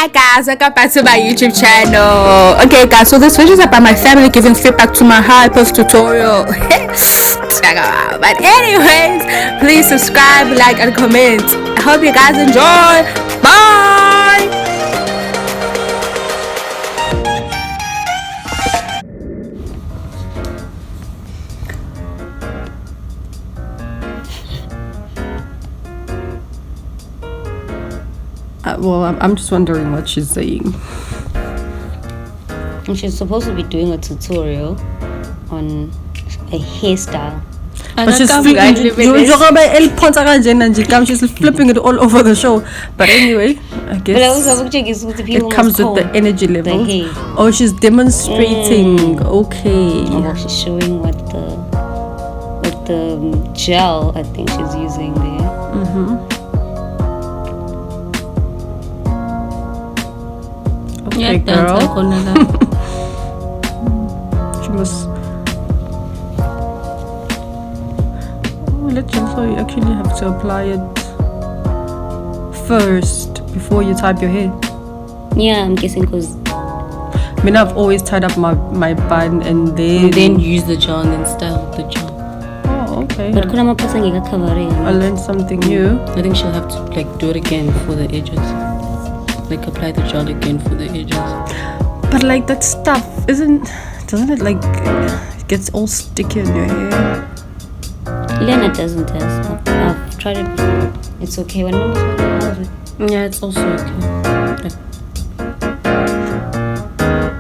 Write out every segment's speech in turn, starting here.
Hi guys, welcome back to my YouTube channel. Okay guys, so this video is about my family giving feedback to my high post tutorial. Check it out. But anyways, please subscribe, like and comment. I hope you guys enjoy. Bye. Well, I'm just wondering what she's saying. She's supposed to be doing a tutorial on a hairstyle. But she's flipping it all over the show. But anyway, I guess it comes with the energy level. Oh, she's demonstrating. Okay. Oh, she's showing what the gel I think she's using there. Okay, girl. She must. So you actually have to apply it first before you type your hair. Yeah, I'm guessing because I mean, I've always tied up my bun and then use the gel and then style the gel. Oh, okay. But I learned something new. I think she'll have to do it again for the edges. Apply the gel again for the edges. But that stuff doesn't it it gets all sticky in your hair? Lena doesn't test. I've tried it before. It's okay. When yeah, it's also okay.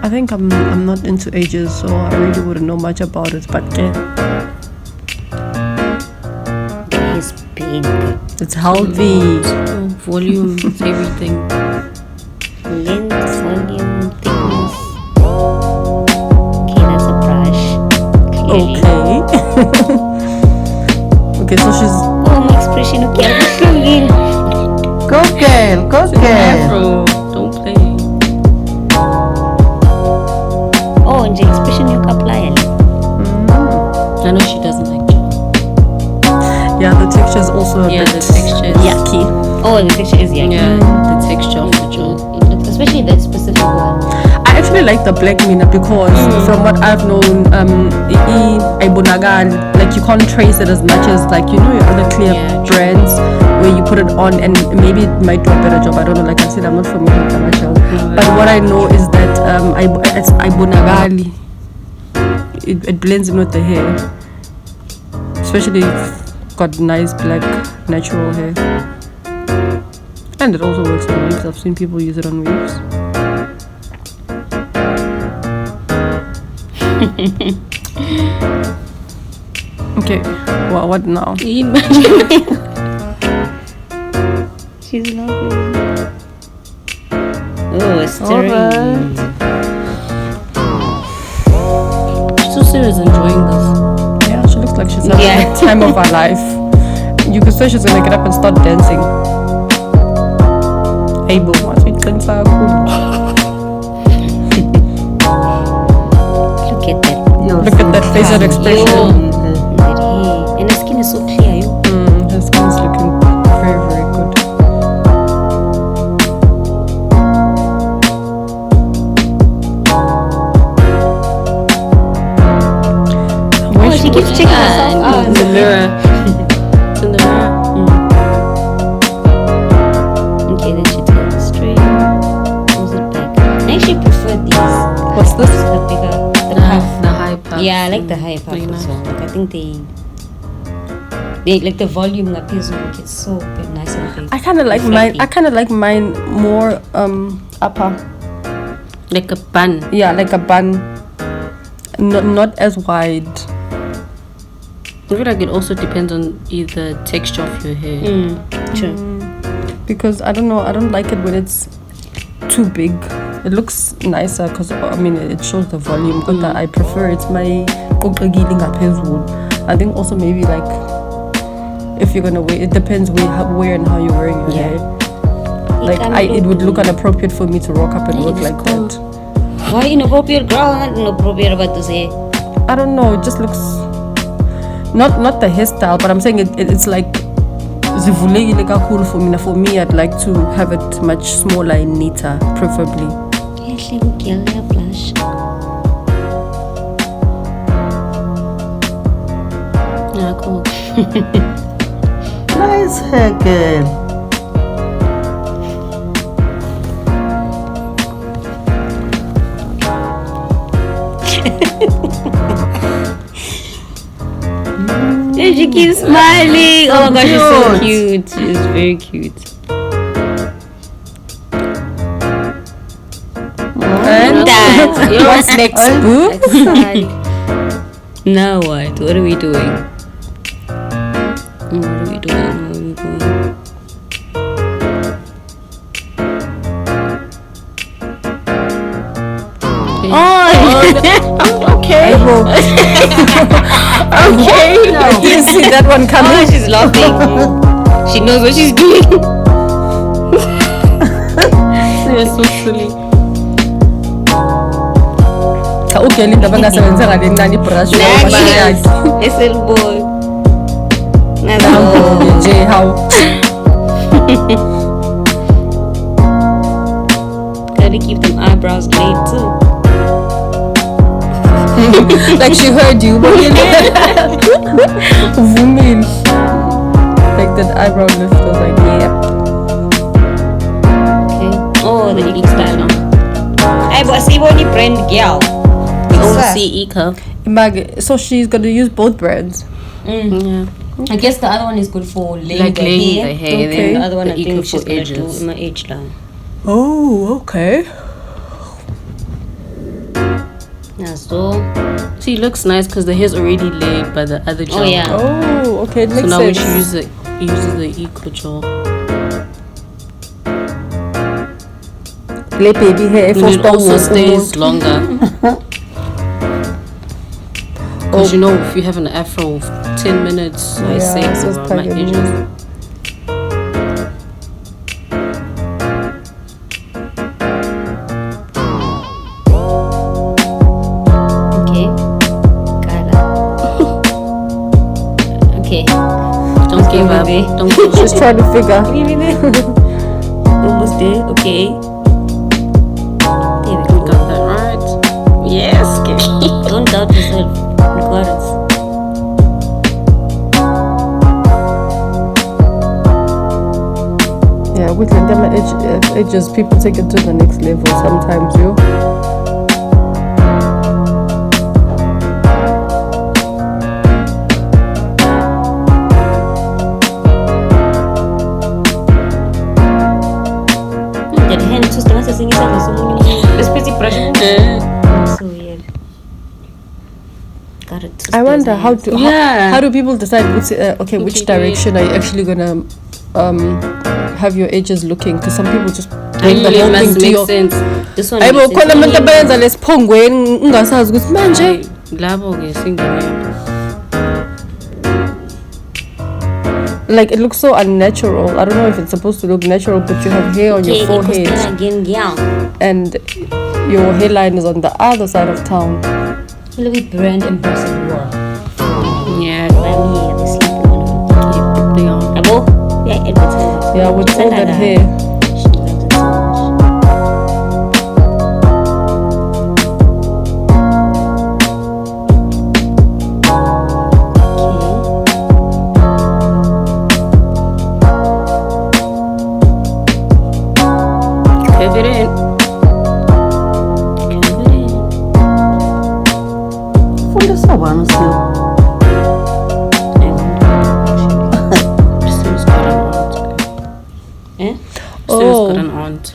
I think I'm not into ages, so I really wouldn't know much about it. But yeah, it's pink. It's healthy. Volume, everything. Length, volume, thickness. Okay, that's a brush. Clearly. Okay. Okay, so she's. Oh, my expression. Okay, Go girl. Afro, don't play. Oh, and the expression you apply. I know she doesn't like gel. Yeah, the texture is also a bit the texture is yucky. Oh, the texture is yucky. Yeah, the texture of the gel. Especially that specific one. I actually like the black mina because from what I've known, you can't trace it as much as your other clear brands where you put it on and maybe it might do a better job. I don't know. Like I said, I'm not familiar with commercial, but what I know is that it's ibonagali. It blends in with the hair, especially if you've got nice black natural hair. And it also works on weaves. I've seen people use it on weaves. Okay, well, what now? She's laughing. Oh, it's stirring. She's so serious enjoying this. Yeah, she looks like she's having the time of her life. You could say she's gonna get up and start dancing. Hey, boom, what's it? Look at that. Look at that facial expression. And the skin is so clear. Her skin's looking very, very good. Oh, she keeps checking herself out in the mirror. It's in the mirror. Okay, then she tells it straight. Pulls it back. I actually prefer these. What's this? The bigger, The high puff. yeah, I like the high puff Very as nice. well. I think they the volume appears it's so nice and big. I kind of like mine. I kind of like mine more upper. Like a bun. Yeah, like a bun. Not as wide. I feel like it also depends on the texture of your hair. True. Because I don't know. I don't like it when it's too big. It looks nicer because it shows the volume. But I prefer it's my I think also maybe if you're gonna wear, it depends where and how you're wearing your hair. It would look inappropriate for me to rock up and look like that. Why inappropriate, girl? Not inappropriate about this hair. I don't know. It just looks not the hairstyle, but I'm saying it's zivulekile kakhulu for mina. For me, I'd like to have it much smaller and neater, preferably. Yahle kugirl uyablush. Nakho. Nice hair, girl. She keeps smiling. Oh my gosh, she's so cute. She's very cute. And what's next? Now what? What are we doing? What are we doing? Oh, okay. Okay. I didn't see that one coming. Oh, she's laughing. She knows what she's doing. You're so silly. Okay, Linda bangasebenzanga le ncane brush Next, little boy. yakho nje how Gotta keep them eyebrows laid too. like she heard you. Vumil. Like that eyebrow lift was like, yeah. Okay. Oh, the Eco style. Hey, but see what you brand girl. OC Eco. So she's gonna use both brands. Yeah. I guess the other one is good for laying Like the laying hair. the hair. Okay. Then The other one the I Eco think she's for gonna do edges. in my age line. Oh, okay. Yeah, so See, it looks nice because the hair's already laid by the other gel. oh yeah. Oh, okay. It So makes now when sense. she uses the Eco gel. Play baby hair And for it also stays longer. Because you know, if you have an afro of 10 minutes, I Yeah, say so it's around my probably edges. Okay. Got okay. Don't give up. baby. Don't give up. She's trying to figure. Almost there. Okay. There we go. Got that right? Yes, Kitty. Don't doubt yourself. You got it. Yeah, with Lindama edges, people take it to the next level sometimes, yo. That hand just wants to sing it like so let's pretty brush. So weird. Got it. I wonder how do Yeah. how do people decide which okay which you do it. direction are you actually gonna have your edges looking? Because some people just I bring the mean, it whole thing must to make your. sense. This one. Ayibo makes sense. khona abantu abayenza lesiphongweni ungasazi ukuthi manje Ay, labo ke singemnyama. like it looks so unnatural. I don't know if it's supposed to look natural, but you have hair on Okay, your forehead again, yeah. and your hairline is on the other side of town. Look at brand ambassador. Yeah, Bami, the sleeping one. they are. Abo, yeah, advertising. Yeah, with Just all like that hair. She loves it so much. Curve it in. Curve it in. Fundisa one still. Still got an aunt. Eh? Still Oh. got an aunt.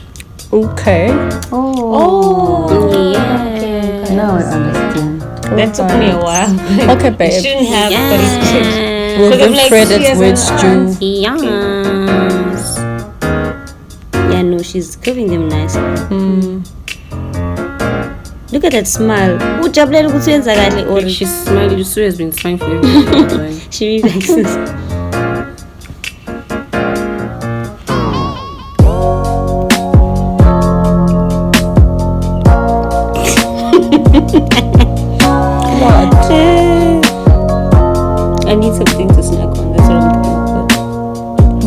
Okay. Oh, yeah. Now I understand. That took me a while. Okay, You babe. shouldn't have, but it did. We'll Because I'm give like, credits she has which an due. Yes. Yeah, no, she's curving them nice. Look at that smile. Ujabulela ukuthi wenza kahle or She's smiling. Yusuri has been smiling for everything. she really likes this. What? I need something to snack on. That's what I'm thinking.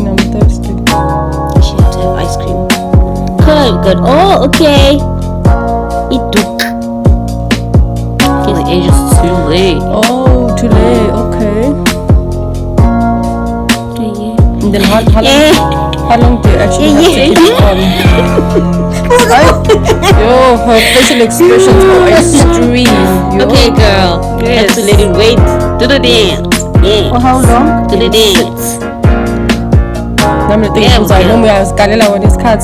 thought, oh, okay. It took. For the age is too late. Oh, too late. Okay. And then how long do you actually have to keep it on? Yo, her facial expressions are extreme. Yo. Okay, girl. Have to let it wait. Do the dance. Yeah. For how long? Do the dance. I'm gonna think I know me as Galila when it's cut.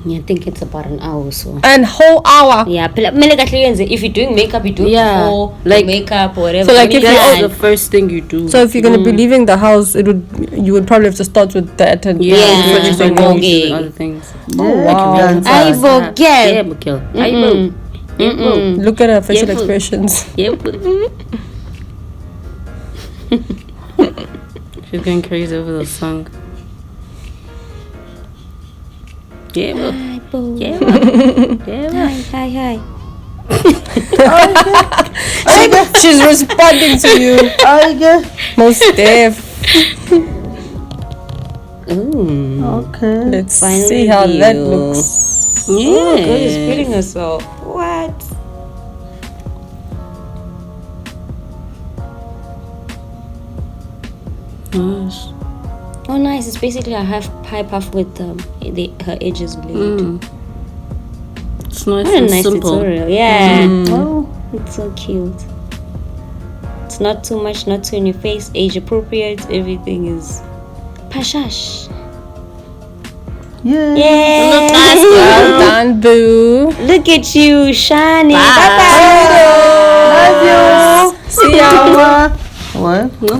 Yeah, I think it's about an hour or so. And whole hour. Yeah, if you're doing makeup, you do it before like makeup or whatever. So, like, When if you're you- That's done, the first thing you do. So if you're gonna be leaving the house, you would probably have to start with that and Yeah, before you so start go going to gay. the other things. wow. I forget. Yeah, Mikhail. Aibo. Aibo. Look at her facial Yeah, expressions. Yep. She's going crazy over the song. Yeah, bro. Hi, boo. Yeah, bro. Yeah, bro. Hi. She's responding to you. I guess. Most deaf. Ooh. Okay. Let's Final see how that review. looks. Oh, girl is feeling herself. What? Nice. Oh, nice. It's basically a high puff with her edges laid. It's nice What a and nice simple. tutorial. Yeah. Oh, It's so cute. It's not too much, not too in your face, age appropriate. Everything is pashash. yeah. Yeah. Well done, boo. Look at you shining. Bye bye. Love you. See ya. What?